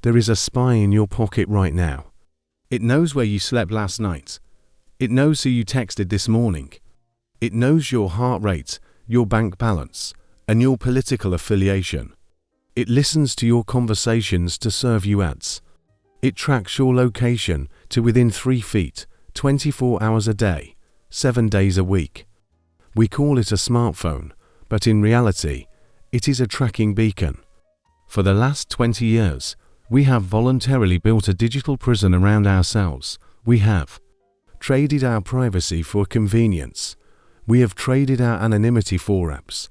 there is a spy in your pocket right now. It knows where you slept last night. It knows who you texted this morning. It knows your heart rate, your bank balance, and your political affiliation. It listens to your conversations to serve you ads. It tracks your location to within 3 feet, 24 hours a day, 7 days a week. We call it a smartphone, but in reality, it is a tracking beacon. For the last 20 years, we have voluntarily built a digital prison around ourselves. We have traded our privacy for convenience. We have traded our anonymity for apps.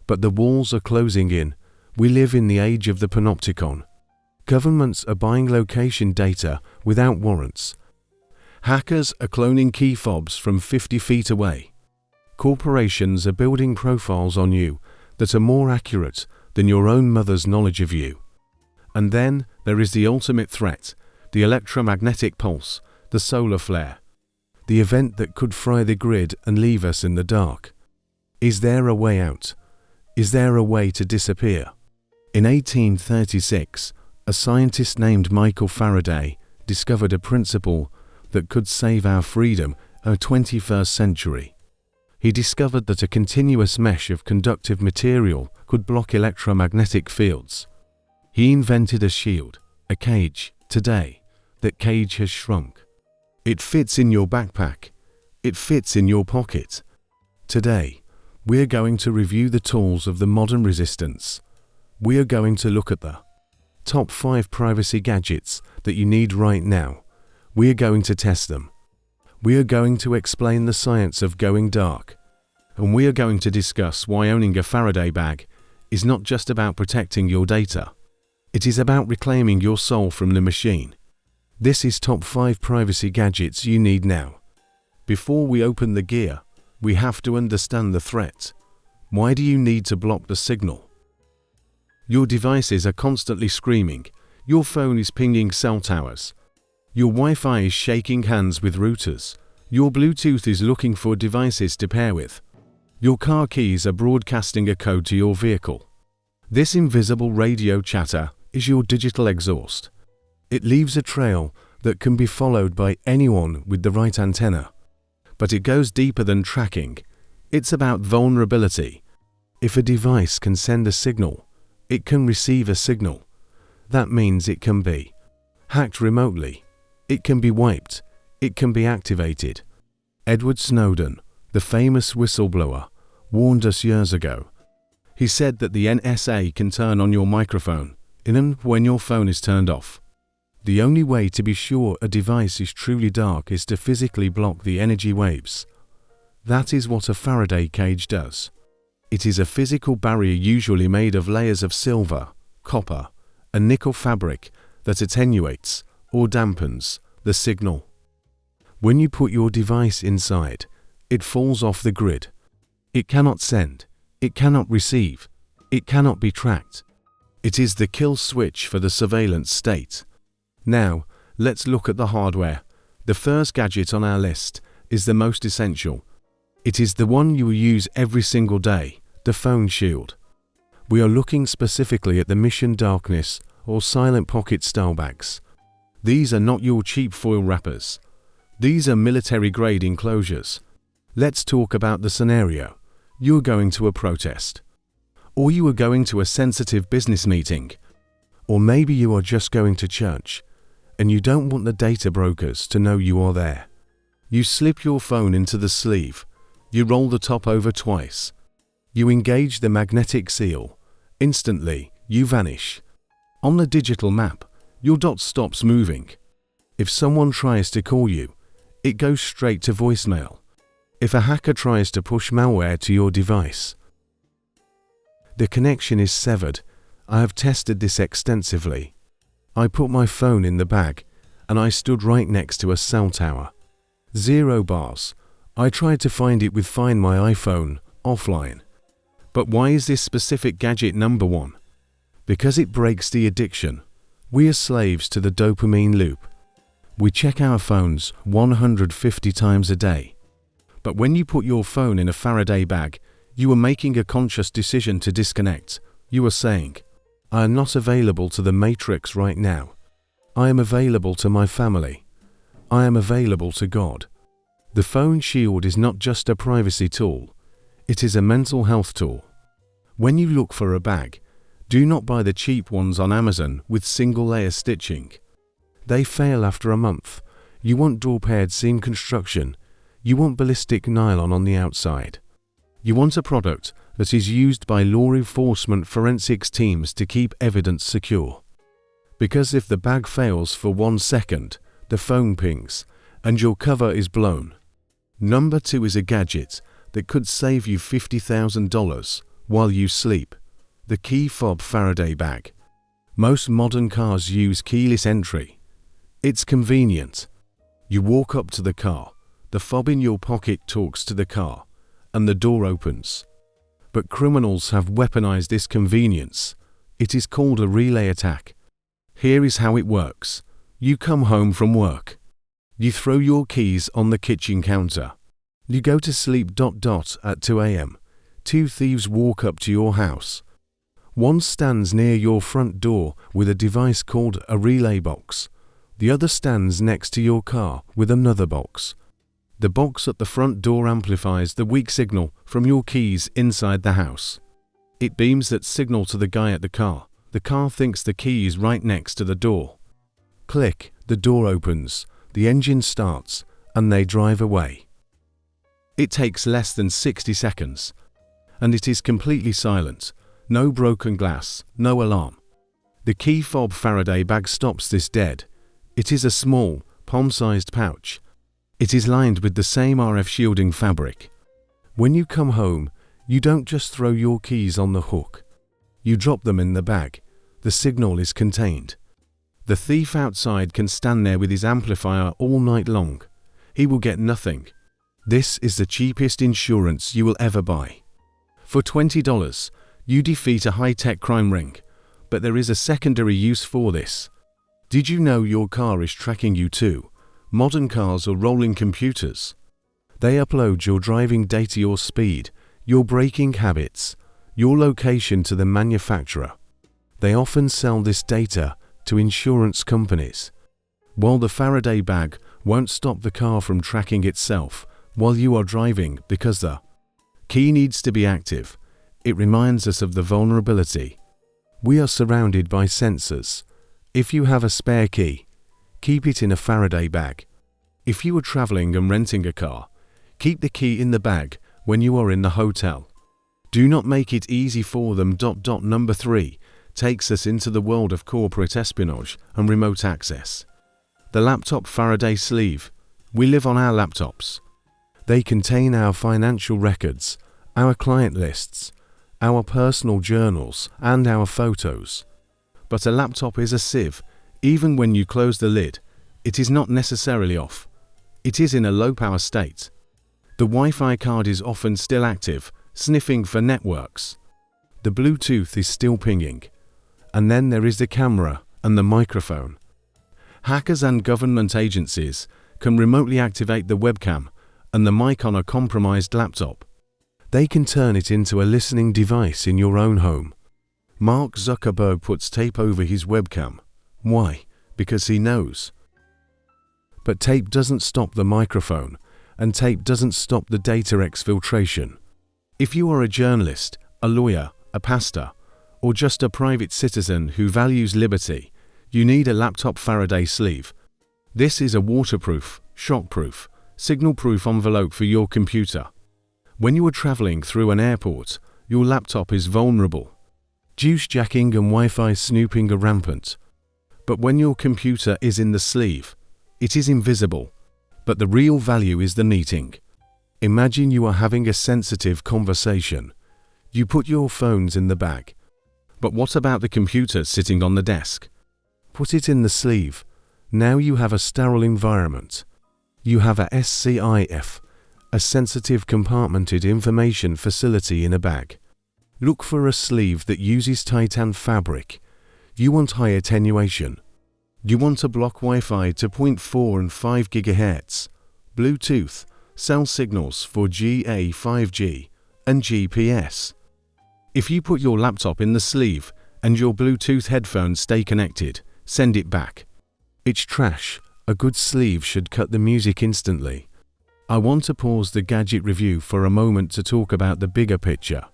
But the walls are closing in. We live in the age of the panopticon. Governments are buying location data without warrants. Hackers are cloning key fobs from 50 feet away. Corporations are building profiles on you that are more accurate than your own mother's knowledge of you. And then there is the ultimate threat, the electromagnetic pulse, the solar flare. The event that could fry the grid and leave us in the dark. Is there a way out? Is there a way to disappear? In 1836, a scientist named Michael Faraday discovered a principle that could save our freedom in the 21st century. He discovered that a continuous mesh of conductive material could block electromagnetic fields. He invented a shield, a cage. Today, that cage has shrunk. It fits in your backpack. It fits in your pocket. Today, we're going to review the tools of the modern resistance. We are going to look at the top 5 privacy gadgets that you need right now. We are going to test them. We are going to explain the science of going dark. And we are going to discuss why owning a Faraday bag is not just about protecting your data. It is about reclaiming your soul from the machine. This is top 5 privacy gadgets you need now. Before we open the gear, we have to understand the threat. Why do you need to block the signal? Your devices are constantly screaming. Your phone is pinging cell towers. Your Wi-Fi is shaking hands with routers. Your Bluetooth is looking for devices to pair with. Your car keys are broadcasting a code to your vehicle. This invisible radio chatter is your digital exhaust. It leaves a trail that can be followed by anyone with the right antenna. But it goes deeper than tracking. It's about vulnerability. If a device can send a signal, it can receive a signal. That means it can be hacked remotely. It can be wiped. It can be activated. Edward Snowden, the famous whistleblower, warned us years ago. He said that the NSA can turn on your microphone, even when your phone is turned off. The only way to be sure a device is truly dark is to physically block the energy waves. That is what a Faraday cage does. It is a physical barrier usually made of layers of silver, copper, and nickel fabric that attenuates or dampens the signal. When you put your device inside, it falls off the grid. It cannot send. It cannot receive. It cannot be tracked. It is the kill switch for the surveillance state. Now, let's look at the hardware. The first gadget on our list is the most essential. It is the one you will use every single day, the phone shield. We are looking specifically at the Mission Darkness or Silent Pocket style bags. These are not your cheap foil wrappers. These are military-grade enclosures. Let's talk about the scenario. You are going to a protest. Or you are going to a sensitive business meeting. Or maybe you are just going to church, and you don't want the data brokers to know you are there. You slip your phone into the sleeve. You roll the top over twice. You engage the magnetic seal. Instantly, you vanish. On the digital map, your dot stops moving. If someone tries to call you, it goes straight to voicemail. If a hacker tries to push malware to your device, the connection is severed. I have tested this extensively. I put my phone in the bag, and I stood right next to a cell tower. 0 bars. I tried to find it with Find My iPhone, offline. But why is this specific gadget number 1? Because it breaks the addiction. We are slaves to the dopamine loop. We check our phones 150 times a day. But when you put your phone in a Faraday bag, you are making a conscious decision to disconnect. You are saying, I am not available to the Matrix right now. I am available to my family. I am available to God. The phone shield is not just a privacy tool. It is a mental health tool. When you look for a bag, do not buy the cheap ones on Amazon with single-layer stitching. They fail after a month. You want door-paired seam construction. You want ballistic nylon on the outside. You want a product that is used by law enforcement forensics teams to keep evidence secure. Because if the bag fails for 1 second, the phone pings, and your cover is blown. Number 2 is a gadget that could save you $50,000 while you sleep. The key fob Faraday bag. Most modern cars use keyless entry. It's convenient. You walk up to the car, the fob in your pocket talks to the car, and the door opens. But criminals have weaponized this convenience. It is called a relay attack. Here is how it works. You come home from work. You throw your keys on the kitchen counter. You go to sleep. At 2 a.m., 2 thieves walk up to your house. One stands near your front door with a device called a relay box. The other stands next to your car with another box. The box at the front door amplifies the weak signal from your keys inside the house. It beams that signal to the guy at the car. The car thinks the key is right next to the door. Click, the door opens, the engine starts, and they drive away. It takes less than 60 seconds. And it is completely silent. No broken glass, no alarm. The key fob Faraday bag stops this dead. It is a small, palm-sized pouch. It is lined with the same RF shielding fabric. When you come home, you don't just throw your keys on the hook. You drop them in the bag. The signal is contained. The thief outside can stand there with his amplifier all night long. He will get nothing. This is the cheapest insurance you will ever buy. For $20, you defeat a high-tech crime ring, but there is a secondary use for this. Did you know your car is tracking you too? Modern cars are rolling computers. They upload your driving data, your speed, your braking habits, your location to the manufacturer. They often sell this data to insurance companies. While the Faraday bag won't stop the car from tracking itself while you are driving because the key needs to be active. It reminds us of the vulnerability. We are surrounded by sensors. If you have a spare key, keep it in a Faraday bag. If you are traveling and renting a car, keep the key in the bag when you are in the hotel. Do not make it easy for them. Number 3 takes us into the world of corporate espionage and remote access. The laptop Faraday sleeve. We live on our laptops. They contain our financial records, our client lists, our personal journals, and our photos. But a laptop is a sieve. Even when you close the lid, it is not necessarily off. It is in a low-power state. The Wi-Fi card is often still active, sniffing for networks. The Bluetooth is still pinging. And then there is the camera and the microphone. Hackers and government agencies can remotely activate the webcam and the mic on a compromised laptop. They can turn it into a listening device in your own home. Mark Zuckerberg puts tape over his webcam. Why? Because he knows. But tape doesn't stop the microphone, and tape doesn't stop the data exfiltration. If you are a journalist, a lawyer, a pastor, or just a private citizen who values liberty, you need a laptop Faraday sleeve. This is a waterproof, shockproof, signal-proof envelope for your computer. When you are traveling through an airport, your laptop is vulnerable. Juice jacking and Wi-Fi snooping are rampant. But when your computer is in the sleeve, it is invisible. But the real value is the meeting. Imagine you are having a sensitive conversation. You put your phones in the bag. But what about the computer sitting on the desk? Put it in the sleeve. Now you have a sterile environment. You have a SCIF, a sensitive compartmented information facility in a bag. Look for a sleeve that uses titan fabric. You want high attenuation. You want to block Wi-Fi to 0.4 and 5 GHz, Bluetooth, cell signals for GA, 5G, and GPS. If you put your laptop in the sleeve, and your Bluetooth headphones stay connected, send it back. It's trash. A good sleeve should cut the music instantly. I want to pause the gadget review for a moment to talk about the bigger picture.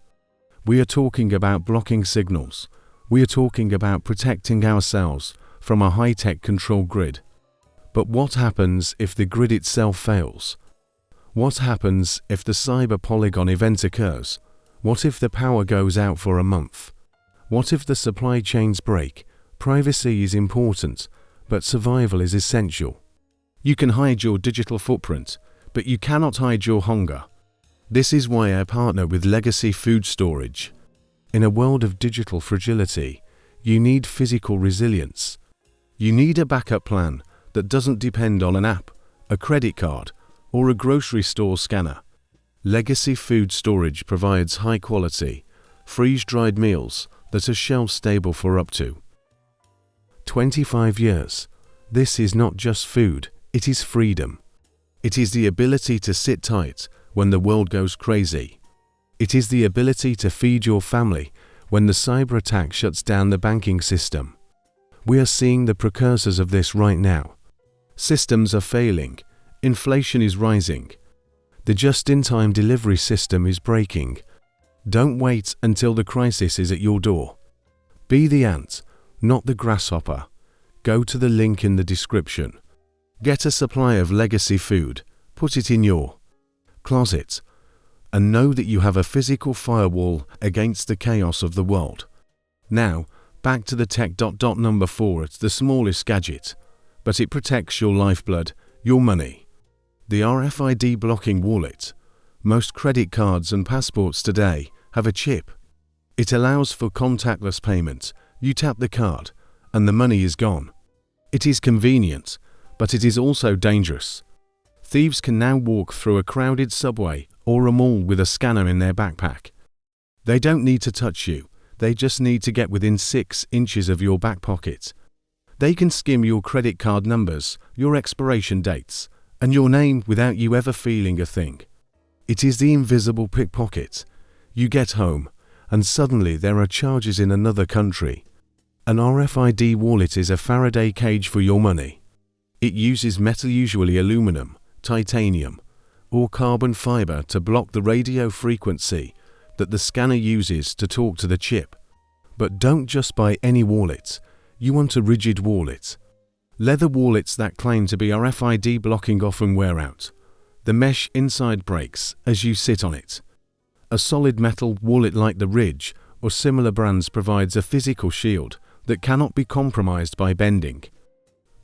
We are talking about blocking signals. We are talking about protecting ourselves from a high-tech control grid. But what happens if the grid itself fails? What happens if the cyber polygon event occurs? What if the power goes out for a month? What if the supply chains break? Privacy is important, but survival is essential. You can hide your digital footprint, but you cannot hide your hunger. This is why I partner with Legacy Food Storage. In a world of digital fragility, you need physical resilience. You need a backup plan that doesn't depend on an app, a credit card, or a grocery store scanner. Legacy Food Storage provides high-quality, freeze-dried meals that are shelf-stable for up to 25 years. This is not just food, it is freedom. It is the ability to sit tight when the world goes crazy. It is the ability to feed your family when the cyber attack shuts down the banking system. We are seeing the precursors of this right now. Systems are failing. Inflation is rising. The just-in-time delivery system is breaking. Don't wait until the crisis is at your door. Be the ant, not the grasshopper. Go to the link in the description. Get a supply of legacy food, put it in your closet, and know that you have a physical firewall against the chaos of the world. Now, back to the tech. Number 4. It's the smallest gadget, but it protects your lifeblood, your money. The RFID blocking wallet. Most credit cards and passports today have a chip. It allows for contactless payment. You tap the card, and the money is gone. It is convenient, but it is also dangerous. Thieves can now walk through a crowded subway or a mall with a scanner in their backpack. They don't need to touch you, they just need to get within 6 inches of your back pocket. They can skim your credit card numbers, your expiration dates, and your name without you ever feeling a thing. It is the invisible pickpocket. You get home, and suddenly there are charges in another country. An RFID wallet is a Faraday cage for your money. It uses metal, usually aluminum, titanium, or carbon fiber to block the radio frequency that the scanner uses to talk to the chip. But don't just buy any wallet. You want a rigid wallet. Leather wallets that claim to be RFID blocking often wear out. The mesh inside breaks as you sit on it. A solid metal wallet like the Ridge or similar brands provides a physical shield that cannot be compromised by bending.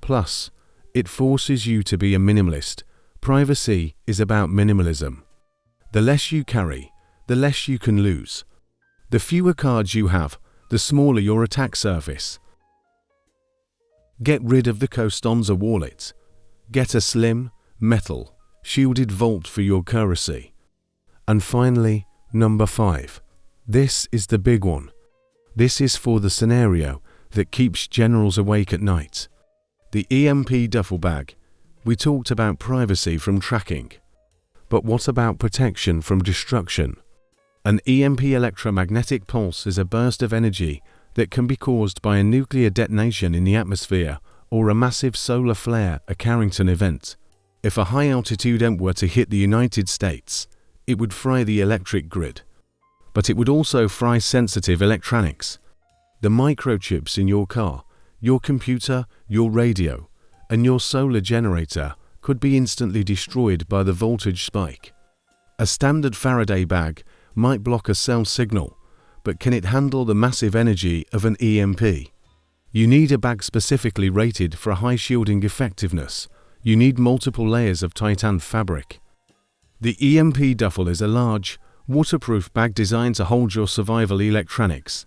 Plus, it forces you to be a minimalist. Privacy is about minimalism. The less you carry, the less you can lose. The fewer cards you have, the smaller your attack surface. Get rid of the Costanza wallet. Get a slim, metal, shielded vault for your currency. And finally, number 5. This is the big one. This is for the scenario that keeps generals awake at night. The EMP duffel bag. We talked about privacy from tracking. But what about protection from destruction? An EMP electromagnetic pulse is a burst of energy that can be caused by a nuclear detonation in the atmosphere or a massive solar flare, a Carrington event. If a high-altitude EMP were to hit the United States, it would fry the electric grid. But it would also fry sensitive electronics. The microchips in your car, your computer, your radio, and your solar generator could be instantly destroyed by the voltage spike. A standard Faraday bag might block a cell signal, but can it handle the massive energy of an EMP? You need a bag specifically rated for high shielding effectiveness. You need multiple layers of titan fabric. The EMP duffel is a large, waterproof bag designed to hold your survival electronics.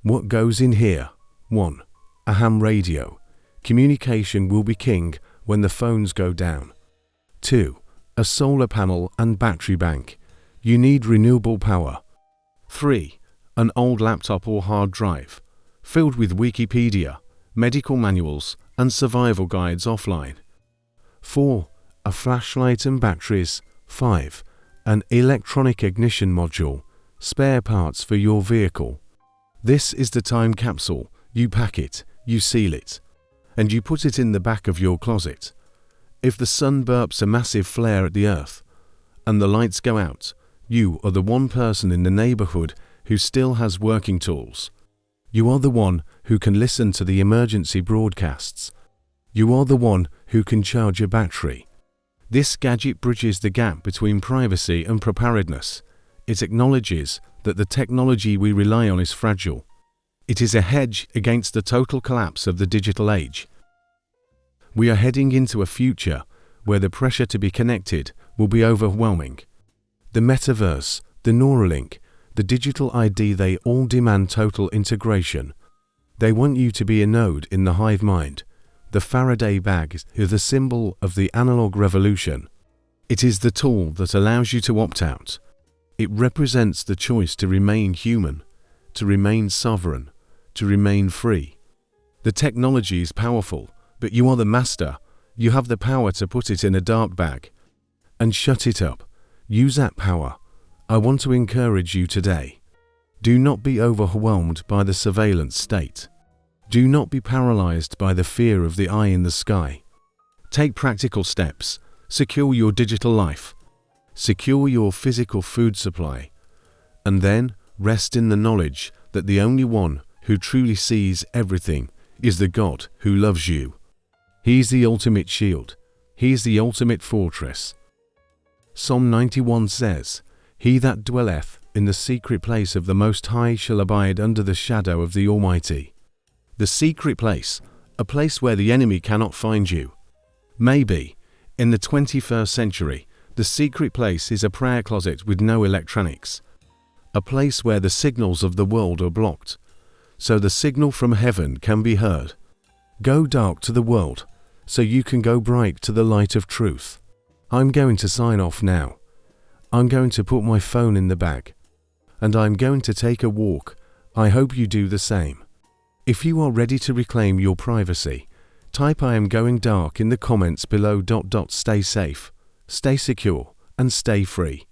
What goes in here? 1. A ham radio. Communication will be king when the phones go down. 2. A solar panel and battery bank. You need renewable power. 3. An old laptop or hard drive, filled with Wikipedia, medical manuals, and survival guides offline. 4. A flashlight and batteries. 5. An electronic ignition module, spare parts for your vehicle. This is the time capsule. You pack it, you seal it, and you put it in the back of your closet. If the sun burps a massive flare at the earth and the lights go out, you are the one person in the neighborhood who still has working tools. You are the one who can listen to the emergency broadcasts. You are the one who can charge a battery. This gadget bridges the gap between privacy and preparedness. It acknowledges that the technology we rely on is fragile. It is a hedge against the total collapse of the digital age. We are heading into a future where the pressure to be connected will be overwhelming. The metaverse, the Neuralink, the digital ID, they all demand total integration. They want you to be a node in the hive mind. The Faraday bag is the symbol of the analog revolution. It is the tool that allows you to opt out. It represents the choice to remain human, to remain sovereign, to remain free. The technology is powerful, but you are the master. You have the power to put it in a dark bag and shut it up. Use that power. I want to encourage you today. Do not be overwhelmed by the surveillance state. Do not be paralyzed by the fear of the eye in the sky. Take practical steps. Secure your digital life. Secure your physical food supply. And then rest in the knowledge that the only one who truly sees everything is the God who loves you. He is the ultimate shield. He is the ultimate fortress. Psalm 91 says, "He that dwelleth in the secret place of the Most High shall abide under the shadow of the Almighty." The secret place, a place where the enemy cannot find you. Maybe, in the 21st century, the secret place is a prayer closet with no electronics. A place where the signals of the world are blocked, so the signal from heaven can be heard. Go dark to the world, so you can go bright to the light of truth. I'm going to sign off now. I'm going to put my phone in the bag. And I'm going to take a walk. I hope you do the same. If you are ready to reclaim your privacy, type "I am going dark" in the comments below. Stay safe, stay secure, and stay free.